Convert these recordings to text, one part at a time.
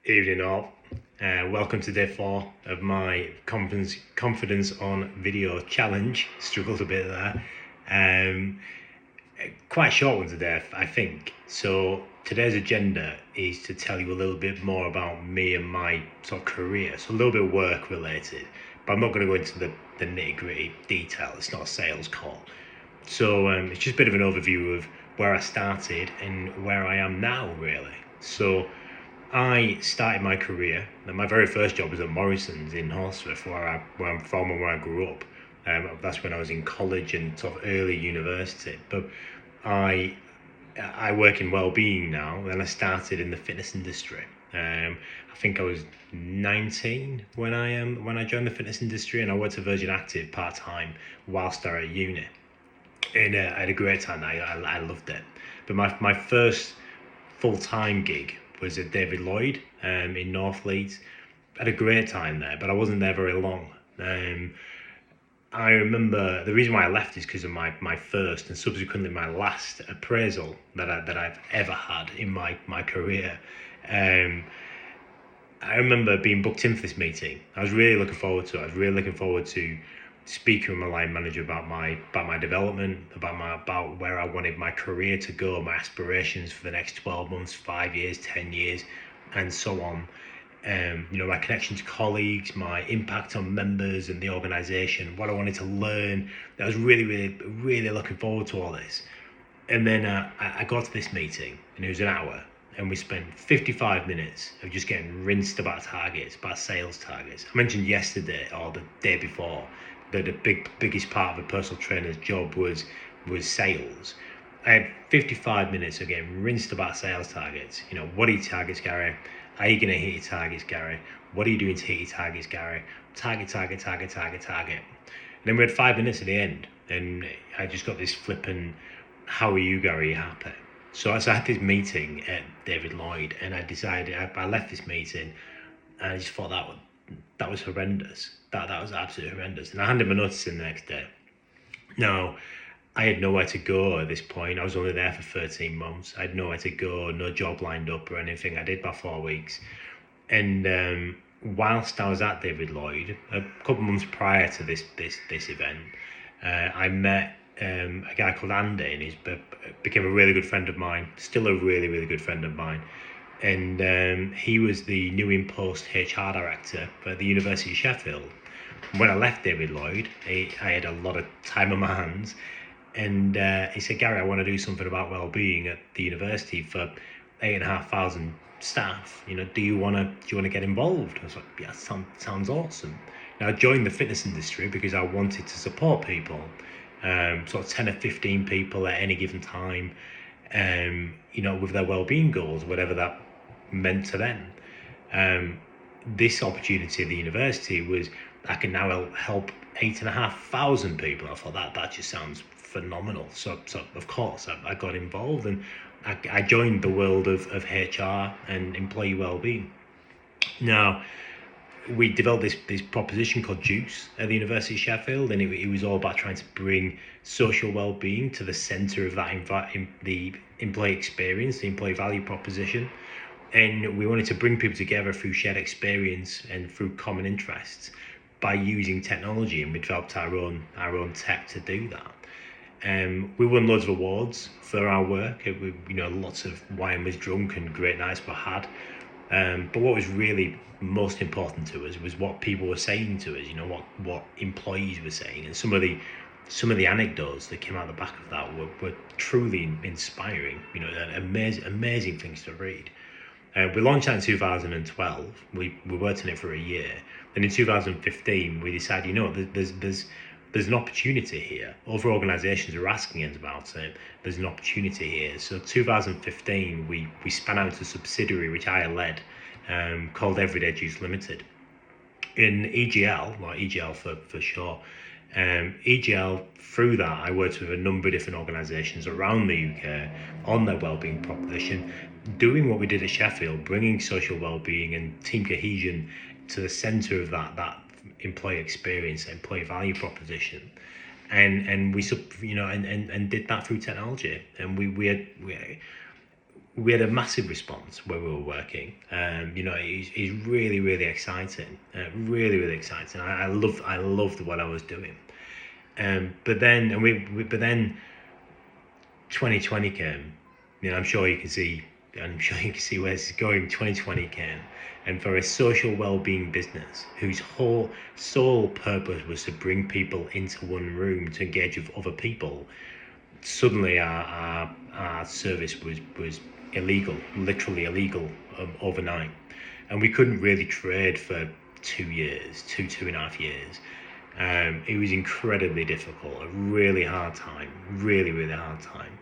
Evening all. Welcome to day 4 of my confidence on video challenge. Struggled a bit there. Quite a short one today, I think. So today's agenda is to tell you a little bit more about me and my sort of career. So a little bit work related, but I'm not going to go into the nitty gritty detail. It's not a sales call. So it's just a bit of an overview of where I started and where I am now, really. So I started my career, and my very first job was at Morrison's in Horsforth, where I'm from and where I grew up. That's when I was in college and sort of early university. But I I work in well-being now, and I started in the fitness industry. I think I was 19 when I joined the fitness industry, and I worked at Virgin Active part time whilst I was at uni. And I had a great time. I loved it. But my first full-time gig was at David Lloyd in North Leeds. I had a great time there, but I wasn't there very long. I remember the reason why I left is because of my first and subsequently my last appraisal that I've ever had in my career. Um, I remember being booked in for this meeting. I was really looking forward to it. I was really looking forward to speaking with my line manager about my development, about where I wanted my career to go, my aspirations for the next 12 months, 5 years, 10 years, and so on. My connection to colleagues, my impact on members and the organisation, what I wanted to learn. I was really, really, really looking forward to all this. And then I got to this meeting, and it was an hour, and we spent 55 minutes of just getting rinsed about targets, about sales targets. I mentioned yesterday or the day before that the biggest part of a personal trainer's job was sales. I had 55 minutes of getting rinsed about sales targets. What are your targets, Gary? Are you going to hit your targets, Gary? What are you doing to hit your targets, Gary? Target. And then we had 5 minutes at the end, and I just got this flippant, how are you, Gary? Are you happy? So I had this meeting at David Lloyd, and I decided, I left this meeting, and I just thought that was horrendous. That was absolutely horrendous. And I handed my notice in the next day. Now, I had nowhere to go at this point. I was only there for 13 months. I had nowhere to go, no job lined up or anything. I did about 4 weeks. And whilst I was at David Lloyd, a couple of months prior to this event, I met a guy called Andy, and he became a really good friend of mine, still a really, really good friend of mine. And he was the new in-post HR director at the University of Sheffield. When I left David Lloyd, I had a lot of time on my hands, and he said, Gary, I want to do something about well-being at the university for 8,500 staff. Do you want to get involved? I was like, yeah, sounds awesome. Now I joined the fitness industry because I wanted to support people, sort of 10 or 15 people at any given time, with their well-being goals, whatever that meant to them. This opportunity at the university was I can now help 8,500 people. I thought that just sounds phenomenal. So of course I got involved, and I joined the world of HR and employee well-being. Now, we developed this proposition called Juice at the University of Sheffield, and it was all about trying to bring social well-being to the centre of that the employee experience, the employee value proposition. And we wanted to bring people together through shared experience and through common interests by using technology, and we developed our own tech to do that. We won loads of awards for our work. Lots of wine was drunk and great nights were had. But what was really most important to us was what people were saying to us. What employees were saying, and some of the anecdotes that came out the back of that were truly inspiring. Amazing things to read. We launched that in 2012. We worked on it for a year. Then in 2015, we decided, there's an opportunity here. Other organisations are asking us about it. There's an opportunity here. So 2015, we span out a subsidiary which I led, called Everyday Juice Limited. In EGL, or EGL for short, EGL, through that, I worked with a number of different organisations around the UK on their wellbeing proposition, doing what we did at Sheffield, bringing social wellbeing and team cohesion to the centre of that employee experience, employee value proposition, and we did that through technology, and we we had a massive response where we were working. It's really, really exciting. Really exciting. I loved what I was doing. But then, but then 2020 came. I'm sure you can see. I'm sure you can see where this is going. 2020 came, and for a social well-being business whose whole sole purpose was to bring people into one room to engage with other people, suddenly our service was illegal, literally illegal, overnight, and we couldn't really trade for 2 years, 2.5 years. It was incredibly difficult, a really hard time, really hard time.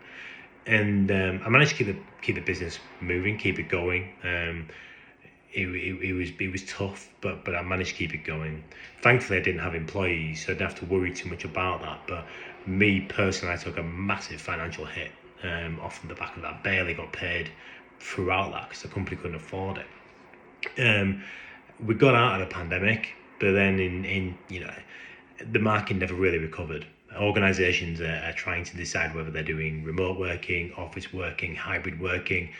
And I managed to keep the business moving, keep it going. It was tough, but I managed to keep it going. Thankfully, I didn't have employees, so I didn't have to worry too much about that. But me personally, I took a massive financial hit off the back of that. Barely got paid throughout that because the company couldn't afford it. We got out of the pandemic, but then in the market never really recovered. Organizations are trying to decide whether they're doing remote working, office working, hybrid working,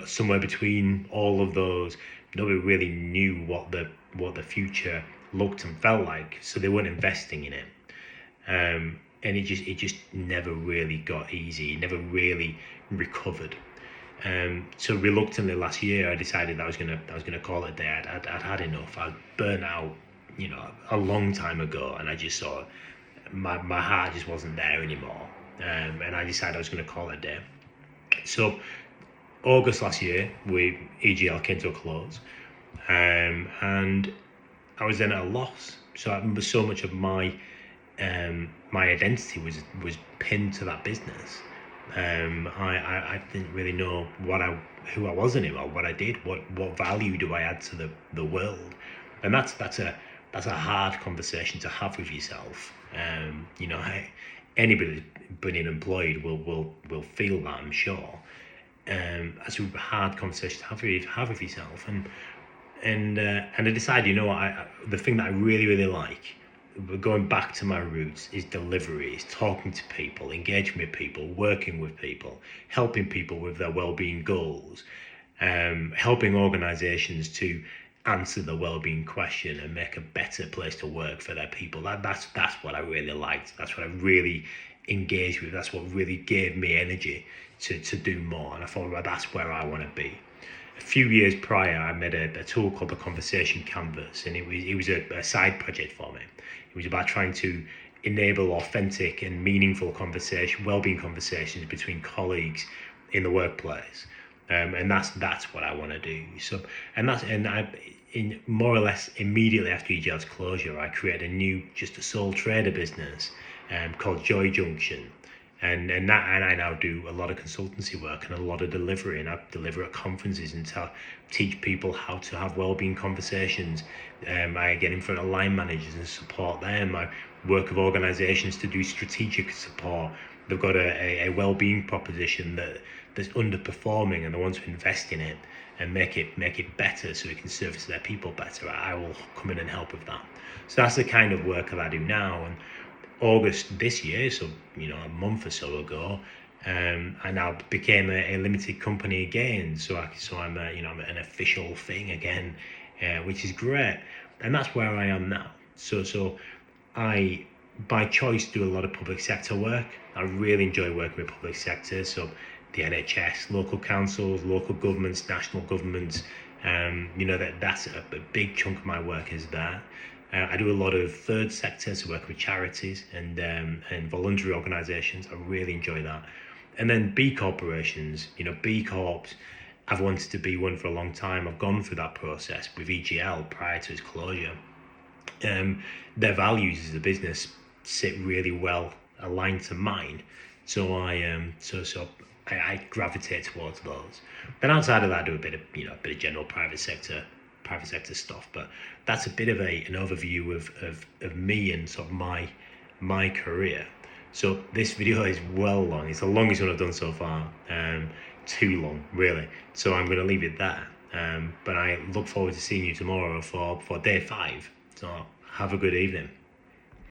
somewhere between all of those. Nobody really knew what the future looked and felt like, so they weren't investing in it. And it just never really got easy. It never really recovered. So reluctantly last year, I decided that I was gonna call it a day. I'd had enough. I'd burnt out, a long time ago, and I just saw my heart just wasn't there anymore. And I decided I was going to call it a day. So August last year, EGL came to a close, and I was then at a loss. So much of my identity was pinned to that business. I didn't really know who I was anymore, what I did, what value do I add to the world, and that's a hard conversation to have with yourself. Anybody being employed will feel that, I'm sure. That's a hard conversation to have with yourself, and I decided, the thing that I really like, going back to my roots, is delivery, is talking to people, engaging with people, working with people, helping people with their well-being goals, helping organizations to answer the well-being question and make a better place to work for their people. That's what I really liked. That's what I really engaged with. That's what really gave me energy to do more. And I thought, well, that's where I want to be. A few years prior, I made a tool called the Conversation Canvas, and it was a side project for me. It was about trying to enable authentic and meaningful well-being conversations between colleagues in the workplace. And that's what I want to do. So, in more or less immediately after EGL's closure, I created just a sole trader business called Joy Junction, and I now do a lot of consultancy work and a lot of delivery, and I deliver at conferences and teach people how to have well-being conversations. I get in front of line managers and support them. I work with organizations to do strategic support. They've got a well-being proposition that's underperforming, and they want to invest in it and make it better so it can service their people better. I will come in and help with that. So that's the kind of work that I do now. And August this year, so a month or so ago, I now became a limited company again. So I'm I'm an official thing again, which is great. And that's where I am now. So I, by choice, do a lot of public sector work. I really enjoy working with public sector. So the NHS, local councils, local governments, national governments. That's a big chunk of my work is there. I do a lot of third sector, so work with charities and voluntary organisations. I really enjoy that. And then B corporations, B Corps, I've wanted to be one for a long time. I've gone through that process with EGL prior to its closure. Their values as a business sit really well aligned to mine. So I gravitate towards those. Then outside of that, I do a bit of general private sector stuff. But that's a bit of an overview of me and sort of my career. So this video is well long. It's the longest one I've done so far. Too long, really. So I'm going to leave it there. But I look forward to seeing you tomorrow for day 5. So have a good evening.